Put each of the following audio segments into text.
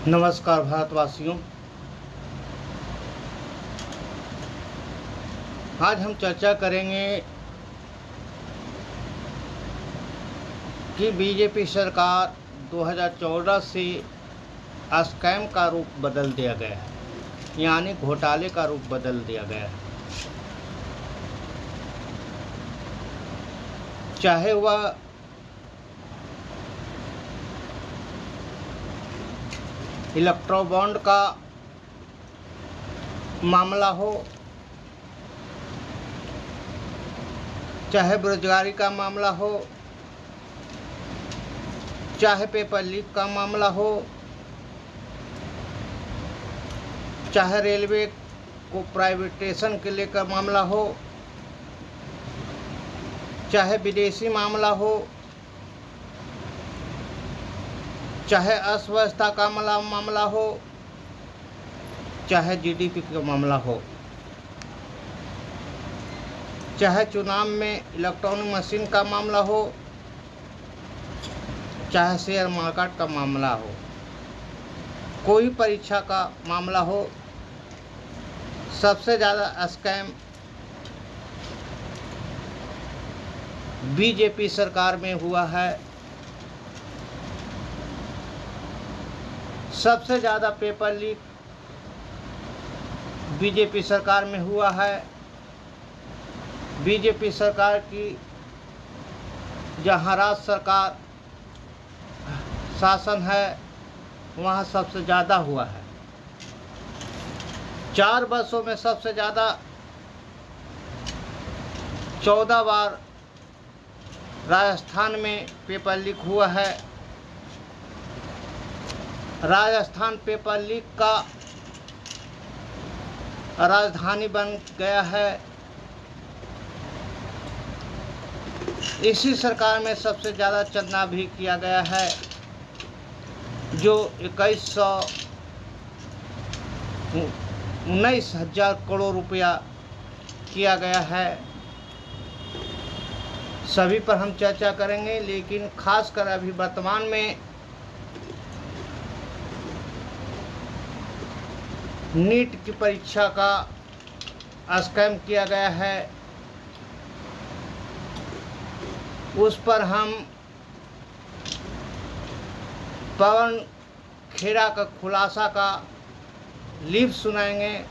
नमस्कार भारतवासियों। आज हम चर्चा करेंगे कि बीजेपी सरकार 2014 से स्कैम का रूप बदल दिया गया है, यानी घोटाले का रूप बदल दिया गया है। चाहे वह इलेक्ट्रो बॉन्ड का मामला हो, चाहे बेरोजगारी का मामला हो, चाहे पेपर लीक का मामला हो, चाहे रेलवे को प्राइवेटाइजेशन के लेकर मामला हो, चाहे विदेशी मामला हो, चाहे अर्थव्यवस्था का मामला हो, चाहे जीडीपी का मामला हो, चाहे चुनाव में इलेक्ट्रॉनिक मशीन का मामला हो, चाहे शेयर मार्केट का मामला हो, कोई परीक्षा का मामला हो, सबसे ज़्यादा स्कैम बीजेपी सरकार में हुआ है। सबसे ज़्यादा पेपर लीक बीजेपी सरकार में हुआ है। बीजेपी सरकार की जहाँ राज्य सरकार शासन है वहाँ सबसे ज़्यादा हुआ है। 4 वर्षों में सबसे ज़्यादा 14 बार राजस्थान में पेपर लीक हुआ है। राजस्थान पेपर लीक का राजधानी बन गया है। इसी सरकार में सबसे ज़्यादा चंदा भी किया गया है, जो 19,000 करोड़ रुपया किया गया है। सभी पर हम चर्चा करेंगे, लेकिन खासकर अभी वर्तमान में नीट की परीक्षा का स्कैम किया गया है, उस पर हम पवन खेड़ा का खुलासा का लिप सुनाएंगे।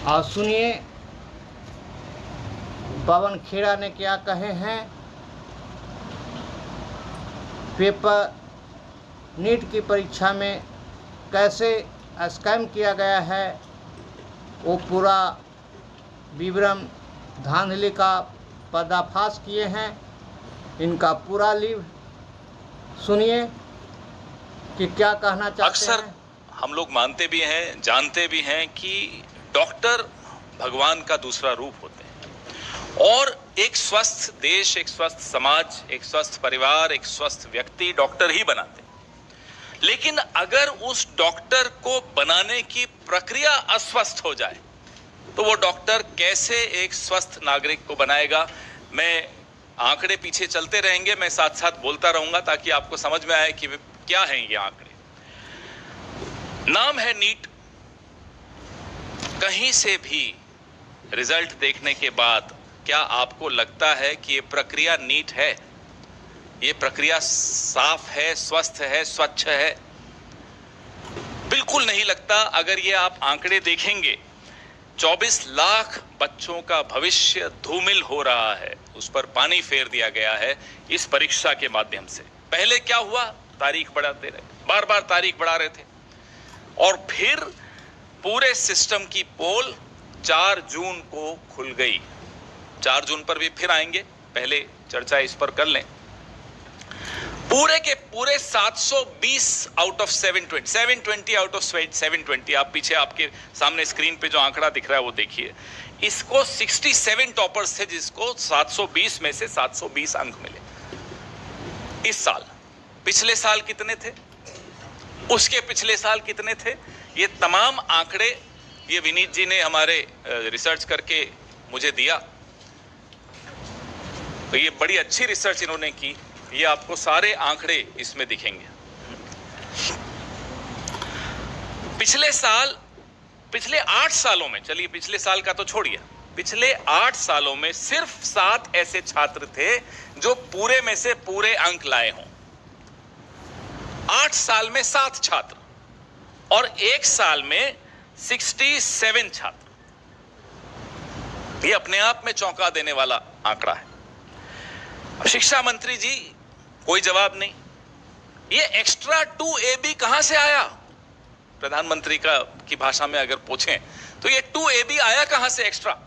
और सुनिए पवन खेड़ा ने क्या कहे हैं। पेपर नीट की परीक्षा में कैसे स्कैम किया गया है, वो पूरा विवरण धांधली का पर्दाफाश किए हैं। इनका पूरा लिव सुनिए कि क्या कहना चाहते हैं। अक्सर हम लोग मानते भी हैं, जानते भी हैं कि डॉक्टर भगवान का दूसरा रूप होते हैं और एक स्वस्थ देश, एक स्वस्थ समाज, एक स्वस्थ परिवार, एक स्वस्थ व्यक्ति डॉक्टर ही बनाते हैं। लेकिन अगर उस डॉक्टर को बनाने की प्रक्रिया अस्वस्थ हो जाए तो वो डॉक्टर कैसे एक स्वस्थ नागरिक को बनाएगा। मैं आंकड़े पीछे चलते रहेंगे, मैं साथ साथ बोलता रहूंगा ताकि आपको समझ में आए कि क्या हैं ये आंकड़े। नाम है नीट। कहीं से भी रिजल्ट देखने के बाद क्या आपको लगता है कि ये प्रक्रिया नीट है, ये प्रक्रिया साफ है, स्वस्थ है, स्वच्छ है? बिल्कुल नहीं लगता। अगर ये आप आंकड़े देखेंगे, 24 लाख बच्चों का भविष्य धूमिल हो रहा है, उस पर पानी फेर दिया गया है इस परीक्षा के माध्यम से। पहले क्या हुआ, तारीख बढ़ाते रहे, बार बार तारीख बढ़ा रहे थे और फिर पूरे सिस्टम की पोल 4 जून को खुल गई। 4 जून पर भी फिर आएंगे, पहले चर्चा इस पर कर लें। पूरे के पूरे 720 आउट ऑफ 720 आउट ऑफ 720, आप पीछे आपके सामने स्क्रीन पे जो आंकड़ा दिख रहा है वो देखिए। इसको 67 टॉपर्स थे जिसको 720 में से 720 अंक मिले इस साल। पिछले साल कितने थे, उसके पिछले साल कितने थे, ये तमाम आंकड़े ये विनीत जी ने हमारे रिसर्च करके मुझे दिया। तो ये बड़ी अच्छी रिसर्च इन्होंने की, ये आपको सारे आंकड़े इसमें दिखेंगे। पिछले 8 सालों में, चलिए पिछले साल का तो छोड़िए, पिछले 8 सालों में सिर्फ 7 ऐसे छात्र थे जो पूरे में से पूरे अंक लाए हों। 8 साल में 7 छात्र और 1 साल में 67 छात्र। ये अपने आप में चौंका देने वाला आंकड़ा है। शिक्षा मंत्री जी कोई जवाब नहीं। ये एक्स्ट्रा 2AB कहां से आया? प्रधानमंत्री की भाषा में अगर पूछें तो ये 2AB आया कहां से एक्स्ट्रा?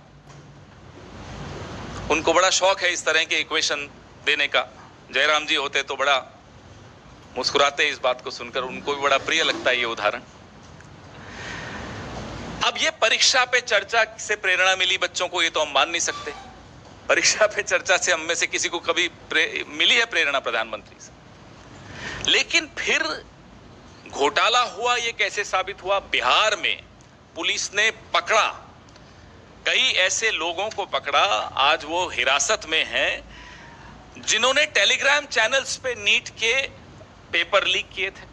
उनको बड़ा शौक है इस तरह के इक्वेशन देने का। जयराम जी होते तो बड़ा मुस्कुराते इस बात को सुनकर, उनको भी बड़ा प्रिय लगता है ये उदाहरण। अब ये परीक्षा पे चर्चा से प्रेरणा मिली बच्चों को, ये तो हम मान नहीं सकते। परीक्षा पे चर्चा से हम में से किसी को कभी मिली है प्रेरणा प्रधानमंत्री से? लेकिन फिर घोटाला हुआ, ये कैसे साबित हुआ? बिहार में पुलिस ने पकड़ा, कई ऐसे लोगों को पकड़ा, आज वो हिरासत में हैं, जिन्होंने टेलीग्राम चैनल्स पे नीट के पेपर लीक किए थे।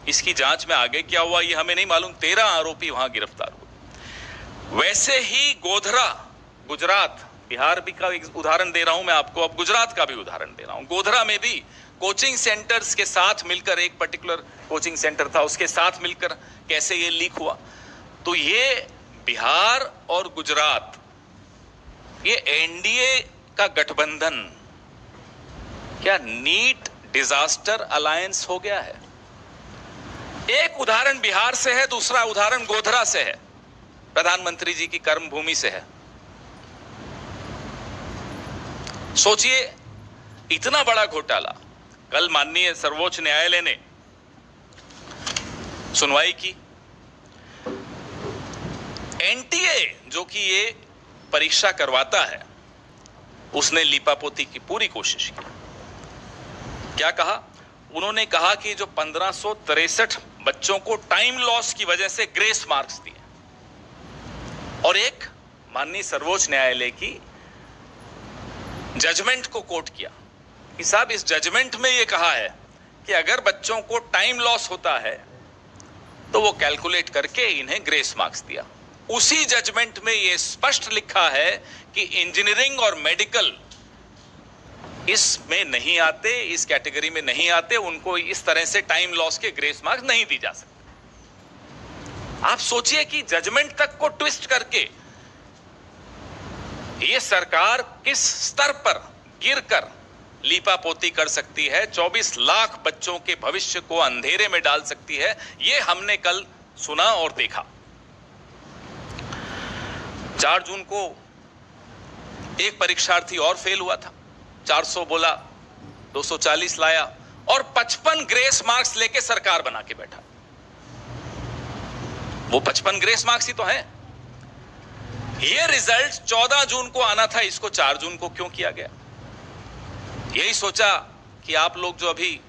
इसकी जांच में आगे क्या हुआ ये हमें नहीं मालूम। 13 आरोपी वहां गिरफ्तार हुए। वैसे ही गोधरा, गुजरात, बिहार भी का एक उदाहरण दे रहा हूं मैं आपको, अब गुजरात का भी उदाहरण दे रहा हूं। गोधरा में भी कोचिंग सेंटर्स के साथ मिलकर, एक पर्टिकुलर कोचिंग सेंटर था, उसके साथ मिलकर कैसे ये लीक हुआ। तो ये बिहार और गुजरात, ये एनडीए का गठबंधन क्या नीट डिजास्टर अलायंस हो गया है? एक उदाहरण बिहार से है, दूसरा उदाहरण गोधरा से है, प्रधानमंत्री जी की कर्मभूमि से है। सोचिए, इतना बड़ा घोटाला। कल माननीय सर्वोच्च न्यायालय ने सुनवाई की। एनटीए जो कि ये परीक्षा करवाता है, उसने लीपापोती की पूरी कोशिश की। क्या कहा? उन्होंने कहा कि जो 1563 बच्चों को टाइम लॉस की वजह से ग्रेस मार्क्स दिए, और एक माननीय सर्वोच्च न्यायालय की जजमेंट को कोट किया कि साहब इस जजमेंट में यह कहा है कि अगर बच्चों को टाइम लॉस होता है तो वो कैलकुलेट करके इन्हें ग्रेस मार्क्स दिया। उसी जजमेंट में यह स्पष्ट लिखा है कि इंजीनियरिंग और मेडिकल इसमें नहीं आते, इस कैटेगरी में नहीं आते, उनको इस तरह से टाइम लॉस के ग्रेस मार्क्स नहीं दी जा सकते। आप सोचिए कि जजमेंट तक को ट्विस्ट करके ये सरकार किस स्तर पर गिरकर लीपापोती कर सकती है, 24 लाख बच्चों के भविष्य को अंधेरे में डाल सकती है। ये हमने कल सुना और देखा। 4 जून को एक परीक्षार्थी और फेल हुआ था, 400 बोला, 240 लाया और 55 ग्रेस मार्क्स लेके सरकार बना के बैठा। वो 55 ग्रेस मार्क्स ही तो हैं। ये रिजल्ट 14 जून को आना था, इसको 4 जून को क्यों किया गया? यही सोचा कि आप लोग जो अभी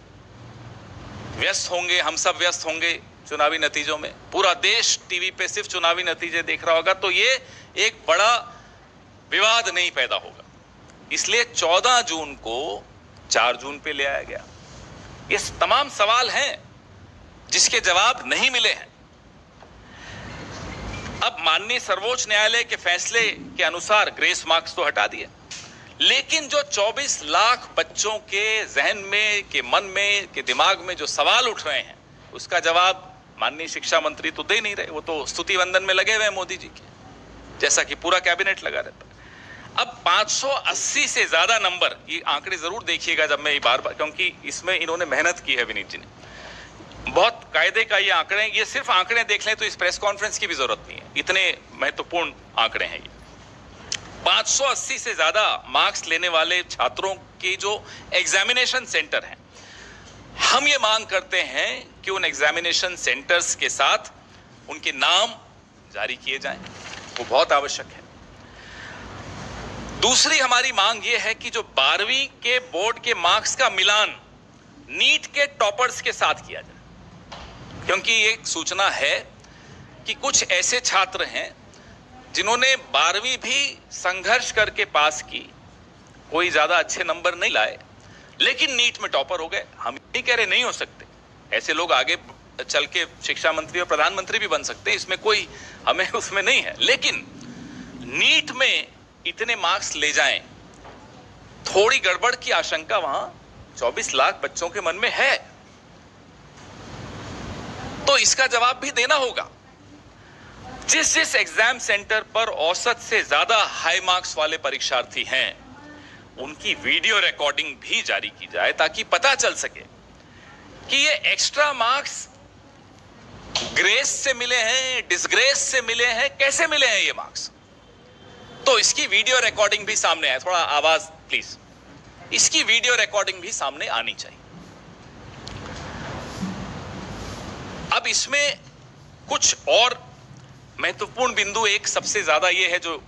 व्यस्त होंगे, हम सब व्यस्त होंगे चुनावी नतीजों में, पूरा देश टीवी पे सिर्फ चुनावी नतीजे देख रहा होगा, तो ये एक बड़ा विवाद नहीं पैदा होगा, इसलिए 14 जून को 4 जून पे ले आया गया। ये तमाम सवाल हैं जिसके जवाब नहीं मिले हैं। अब माननीय सर्वोच्च न्यायालय के फैसले के अनुसार ग्रेस मार्क्स तो हटा दिए, लेकिन जो 24 लाख बच्चों के जहन में, के मन में, के दिमाग में जो सवाल उठ रहे हैं, उसका जवाब माननीय शिक्षा मंत्री तो दे नहीं रहे। वो तो स्तुति वंदन में लगे हुए हैं मोदी जी के, जैसा कि पूरा कैबिनेट लगा रहता है। अब 580 से ज्यादा नंबर, ये आंकड़े जरूर देखिएगा जब मैं बार बार, क्योंकि इसमें इन्होंने मेहनत की है विनीत जी ने, बहुत कायदे का ये आंकड़े। ये सिर्फ आंकड़े देख लें तो इस प्रेस कॉन्फ्रेंस की भी जरूरत नहीं है, इतने महत्वपूर्ण आंकड़े हैं ये। 580 से ज्यादा मार्क्स लेने वाले छात्रों के जो एग्जामिनेशन सेंटर हैं, हम ये मांग करते हैं कि उन एग्जामिनेशन सेंटर्स के साथ उनके नाम जारी किए जाएं, वो बहुत आवश्यक है। दूसरी हमारी मांग ये है कि जो 12वीं के बोर्ड के मार्क्स का मिलान नीट के टॉपर्स के साथ किया जाए, क्योंकि एक सूचना है कि कुछ ऐसे छात्र हैं जिन्होंने 12वीं भी संघर्ष करके पास की, कोई ज्यादा अच्छे नंबर नहीं लाए, लेकिन नीट में टॉपर हो गए। हम नहीं कह रहे नहीं हो सकते, ऐसे लोग आगे चल के शिक्षा मंत्री और प्रधानमंत्री भी बन सकते हैं, इसमें कोई हमें उसमें नहीं है। लेकिन नीट में इतने मार्क्स ले जाएं, थोड़ी गड़बड़ की आशंका वहां 24 लाख बच्चों के मन में है, तो इसका जवाब भी देना होगा। जिस एग्जाम सेंटर पर औसत से ज्यादा हाई मार्क्स वाले परीक्षार्थी हैं, उनकी वीडियो रिकॉर्डिंग भी जारी की जाए ताकि पता चल सके कि ये एक्स्ट्रा मार्क्स ग्रेस से मिले हैं, डिसग्रेस से मिले हैं, कैसे मिले हैं ये मार्क्स। तो इसकी वीडियो रिकॉर्डिंग भी सामने आए। थोड़ा आवाज प्लीज। इसकी वीडियो रिकॉर्डिंग भी सामने आनी चाहिए। अब इसमें कुछ और महत्वपूर्ण बिंदु, एक सबसे ज्यादा ये है जो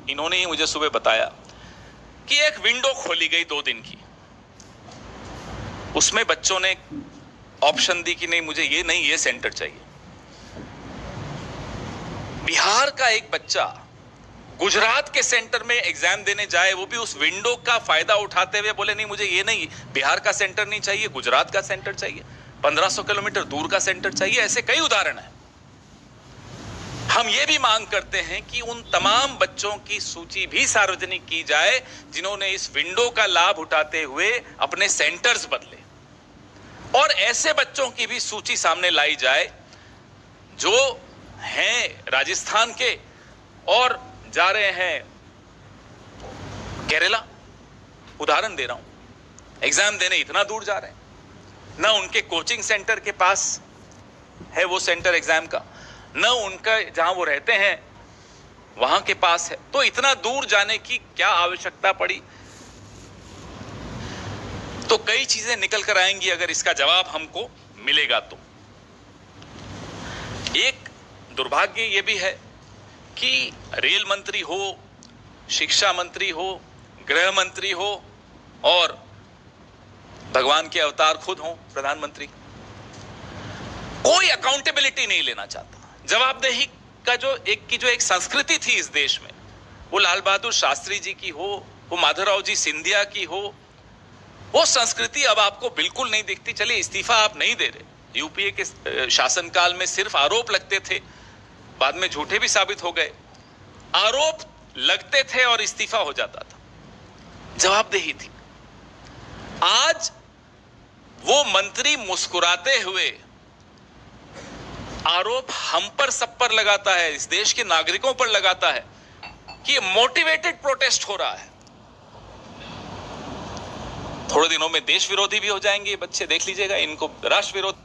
इन्होंने ही मुझे सुबह बताया कि एक विंडो खोली गई 2 दिन की, उसमें बच्चों ने ऑप्शन दी कि नहीं मुझे ये नहीं, ये सेंटर चाहिए। बिहार का एक बच्चा गुजरात के सेंटर में एग्जाम देने जाए, वो भी उस विंडो का फायदा उठाते हुए बोले नहीं मुझे ये नहीं, बिहार का सेंटर नहीं चाहिए, गुजरात का सेंटर चाहिए, 1500 किलोमीटर दूर का सेंटर चाहिए। ऐसे कई उदाहरण हैं। हम ये भी मांग करते हैं कि उन तमाम बच्चों की सूची भी सार्वजनिक की जाए जिन्होंने इस विंडो का लाभ उठाते हुए अपने सेंटर्स बदले, और ऐसे बच्चों की भी सूची सामने लाई जाए जो हैं राजस्थान के और जा रहे हैं केरला। उदाहरण दे रहा हूं, एग्जाम देने इतना दूर जा रहे हैं, ना उनके कोचिंग सेंटर के पास है वो सेंटर एग्जाम का, न उनका जहां वो रहते हैं वहां के पास है। तो इतना दूर जाने की क्या आवश्यकता पड़ी? तो कई चीजें निकल कर आएंगी अगर इसका जवाब हमको मिलेगा तो। एक दुर्भाग्य ये भी है कि रेल मंत्री हो, शिक्षा मंत्री हो, गृह मंत्री हो और भगवान के अवतार खुद हो प्रधानमंत्री, कोई अकाउंटेबिलिटी नहीं लेना चाहता। जवाबदेही का जो एक संस्कृति थी इस देश में, वो लाल बहादुर शास्त्री जी की हो, वो माधवराव जी सिंधिया की हो, वो संस्कृति अब आपको बिल्कुल नहीं दिखती। चलिए इस्तीफा आप नहीं दे रहे, यूपीए के शासनकाल में सिर्फ आरोप लगते थे, बाद में झूठे भी साबित हो गए। आरोप लगते थे और इस्तीफा हो जाता था, जवाबदेही थी। आज वो मंत्री मुस्कुराते हुए आरोप हम पर सब पर लगाता है, इस देश के नागरिकों पर लगाता है कि मोटिवेटेड प्रोटेस्ट हो रहा है। थोड़े दिनों में देश विरोधी भी हो जाएंगे ये बच्चे, देख लीजिएगा, इनको राष्ट्र विरोध।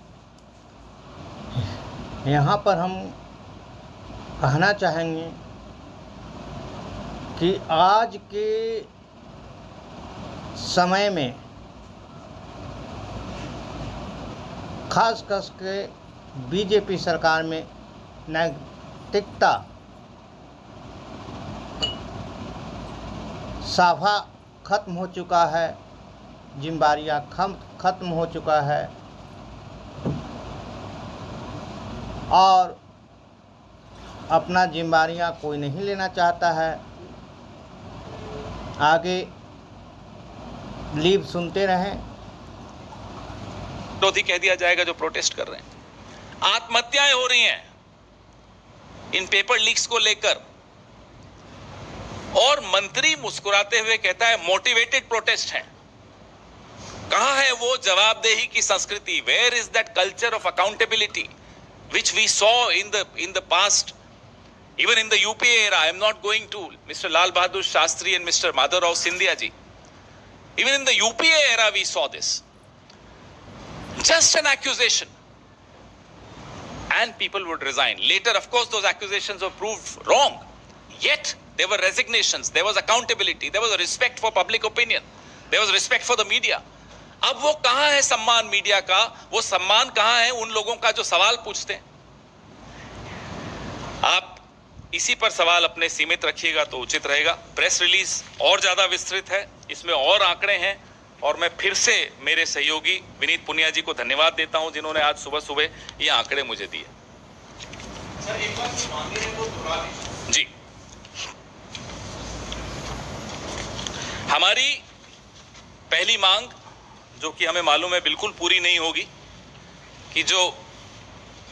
यहाँ पर हम कहना चाहेंगे कि आज के समय में खास के बीजेपी सरकार में नैतिकता साफा खत्म हो चुका है, जिम्मेदारियां खत्म हो चुका है और अपना जिम्मेदारियां कोई नहीं लेना चाहता है। आगे लीव सुनते रहें, विरोधी कह दिया जाएगा जो प्रोटेस्ट कर रहे हैं। आत्महत्याएं हो रही हैं इन पेपर लीक्स को लेकर, और मंत्री मुस्कुराते हुए कहता है मोटिवेटेड प्रोटेस्ट है। कहां है वो जवाबदेही की संस्कृति? Where is that culture of accountability which we saw in the past, even in the UPA era? I am not going to Mr. Lal Bahadur Shastri and Mr. Madhavrao Sindhya ji. Even in the UPA era we saw this. Just an accusation and people would resign. Later, of course, those accusations were proved wrong. Yet there were resignations, there was accountability, there was a respect for public opinion, there was respect for the media. अब वो कहां है सम्मान media का? वो सम्मान कहां है उन लोगों का जो सवाल पूछते हैं? आप इसी पर सवाल अपने सीमित रखिएगा तो उचित रहेगा। प्रेस रिलीज और ज्यादा विस्तृत है, इसमें और आंकड़े हैं, और मैं फिर से मेरे सहयोगी विनीत पुनिया जी को धन्यवाद देता हूं जिन्होंने आज सुबह सुबह ये आंकड़े मुझे दिए। सर, एक बार मांगे हैं वो दोहरा दीजिए। जी, हमारी पहली मांग, जो कि हमें मालूम है बिल्कुल पूरी नहीं होगी, कि जो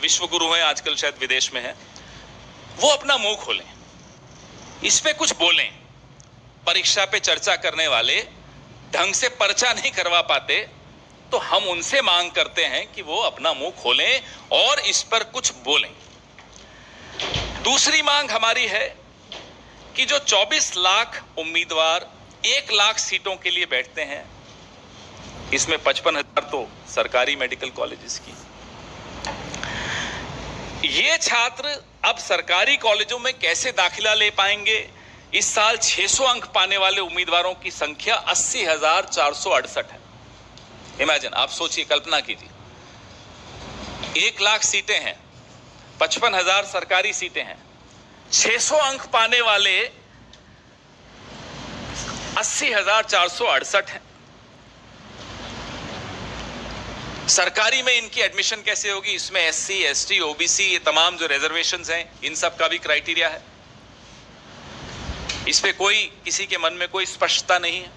विश्व गुरु हैं, आजकल शायद विदेश में हैं, वो अपना मुंह खोलें, इस पे कुछ बोलें। परीक्षा पे चर्चा करने वाले ढंग से पर्चा नहीं करवा पाते, तो हम उनसे मांग करते हैं कि वो अपना मुंह खोलें और इस पर कुछ बोलें। दूसरी मांग हमारी है कि जो 24 लाख उम्मीदवार 1 लाख सीटों के लिए बैठते हैं, इसमें 55,000 तो सरकारी मेडिकल कॉलेजेस की, ये छात्र अब सरकारी कॉलेजों में कैसे दाखिला ले पाएंगे? इस साल 600 अंक पाने वाले उम्मीदवारों की संख्या 80,468 है। इमेजिन, आप सोचिए, कल्पना कीजिए, 1 लाख सीटें हैं, 55,000 सरकारी सीटें हैं, 600 अंक पाने वाले 80,468 हैं। सरकारी में इनकी एडमिशन कैसे होगी? इसमें SC, ST, OBC, ये तमाम जो रिजर्वेशंस हैं, इन सब का भी क्राइटेरिया है। इस पे कोई, किसी के मन में कोई स्पष्टता नहीं है।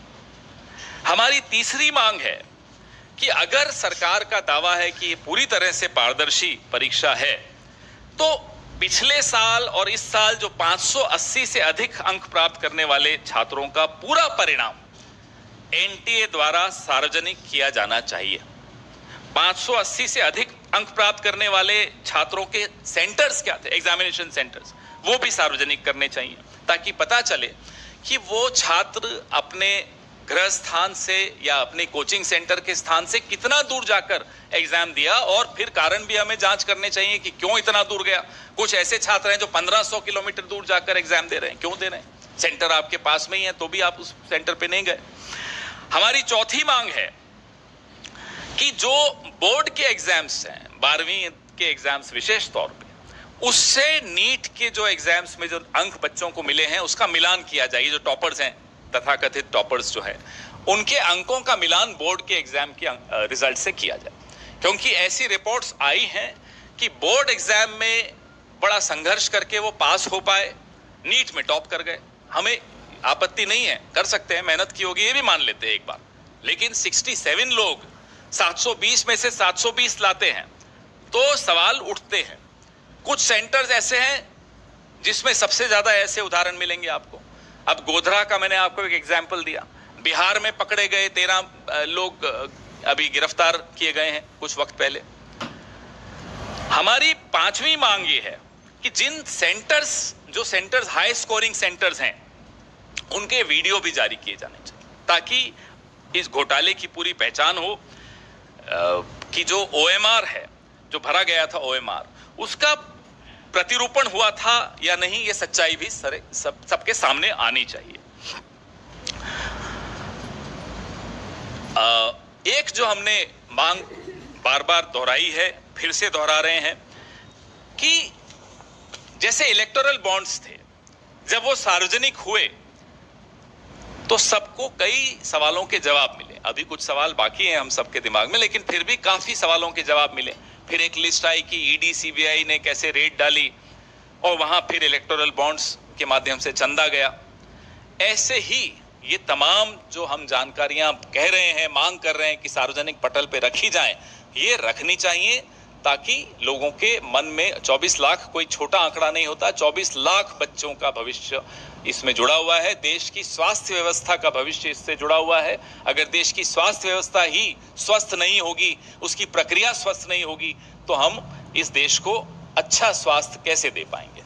हमारी तीसरी मांग है कि अगर सरकार का दावा है कि ये पूरी तरह से पारदर्शी परीक्षा है, तो पिछले साल और इस साल जो 580 से अधिक अंक प्राप्त करने वाले छात्रों का पूरा परिणाम NTA द्वारा सार्वजनिक किया जाना चाहिए। 580 से अधिक अंक प्राप्त करने वाले छात्रों के सेंटर्स क्या थे, एग्जामिनेशन सेंटर्स, वो भी सार्वजनिक करने चाहिए, ताकि पता चले कि वो छात्र अपने गृह स्थान से या अपने कोचिंग सेंटर के स्थान से कितना दूर जाकर एग्जाम दिया, और फिर कारण भी हमें जांच करने चाहिए कि क्यों इतना दूर गया। कुछ ऐसे छात्र हैं जो 1500 किलोमीटर दूर जाकर एग्जाम दे रहे हैं, क्यों दे रहे हैं? सेंटर आपके पास में ही है तो भी आप उस सेंटर पे नहीं गए। हमारी चौथी मांग है कि जो बोर्ड के एग्जाम्स हैं, 12वीं के एग्जाम्स विशेष तौर पे, उससे नीट के जो एग्जाम्स में जो अंक बच्चों को मिले हैं उसका मिलान किया जाए। जो टॉपर्स हैं, तथाकथित टॉपर्स जो है, उनके अंकों का मिलान बोर्ड के एग्जाम के रिजल्ट से किया जाए, क्योंकि ऐसी रिपोर्ट्स आई हैं कि बोर्ड एग्जाम में बड़ा संघर्ष करके वो पास हो पाए, नीट में टॉप कर गए। हमें आपत्ति नहीं है, कर सकते हैं, मेहनत की होगी, ये भी मान लेते हैं एक बार, लेकिन 67 लोग 720 में से 720 लाते हैं तो सवाल उठते हैं। कुछ सेंटर्स ऐसे हैं जिसमें सबसे ज्यादा ऐसे उदाहरण मिलेंगे आपको। अब गोधरा का मैंने आपको एक एग्जाम्पल दिया, बिहार में पकड़े गए 13 लोग अभी गिरफ्तार किए गए हैं कुछ वक्त पहले। हमारी पांचवी मांग ये है कि जिन सेंटर्स, जो सेंटर्स हाई स्कोरिंग सेंटर्स हैं, उनके वीडियो भी जारी किए जाने चाहिए, ताकि इस घोटाले की पूरी पहचान हो कि जो OMR है, जो भरा गया था OMR, उसका प्रतिरूपण हुआ था या नहीं, ये सच्चाई भी सबके सामने आनी चाहिए। एक जो हमने मांग बार बार दोहराई है, फिर से दोहरा रहे हैं, कि जैसे इलेक्टोरल बॉन्ड्स थे, जब वो सार्वजनिक हुए तो सबको कई सवालों के जवाब मिले। अभी कुछ सवाल बाकी हैं हम सबके दिमाग में, लेकिन फिर भी काफी सवालों के जवाब मिले। फिर एक लिस्ट आई कि ED CBI ने कैसे रेड डाली, और वहां फिर इलेक्टोरल बॉन्ड्स के माध्यम से चंदा गया। ऐसे ही ये तमाम जो हम जानकारियां कह रहे हैं, मांग कर रहे हैं कि सार्वजनिक पटल पे रखी जाएं, ये रखनी चाहिए, ताकि लोगों के मन में 24 लाख कोई छोटा आंकड़ा नहीं होता, 24 लाख बच्चों का भविष्य इसमें जुड़ा हुआ है। देश की स्वास्थ्य व्यवस्था का भविष्य इससे जुड़ा हुआ है। अगर देश की स्वास्थ्य व्यवस्था ही स्वस्थ नहीं होगी, उसकी प्रक्रिया स्वस्थ नहीं होगी, तो हम इस देश को अच्छा स्वास्थ्य कैसे दे पाएंगे?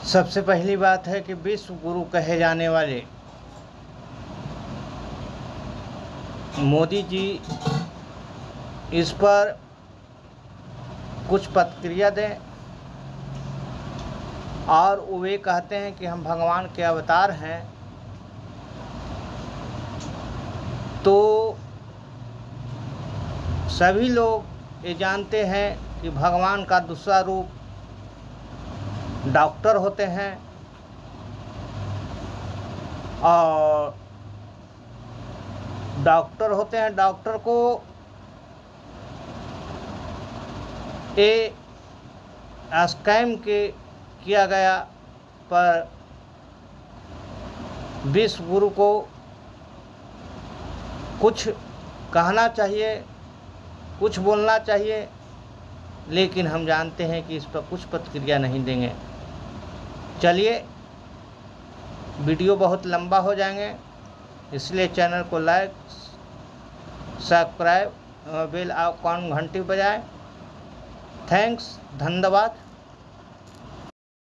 सबसे पहली बात है कि विश्व गुरु कहे जाने वाले मोदी जी इस पर कुछ प्रतिक्रिया दें, और वे कहते हैं कि हम भगवान के अवतार हैं, तो सभी लोग ये जानते हैं कि भगवान का दूसरा रूप डॉक्टर होते हैं, और डॉक्टर होते हैं। डॉक्टर को ये स्कैम किया गया, पर विश्व गुरु को कुछ कहना चाहिए कुछ बोलना चाहिए, लेकिन हम जानते हैं कि इस पर कुछ प्रतिक्रिया नहीं देंगे। चलिए, वीडियो बहुत लंबा हो जाएंगे, इसलिए चैनल को लाइक, सब्सक्राइब, बेल आइकॉन घंटी बजाएं। थैंक्स, धन्यवाद।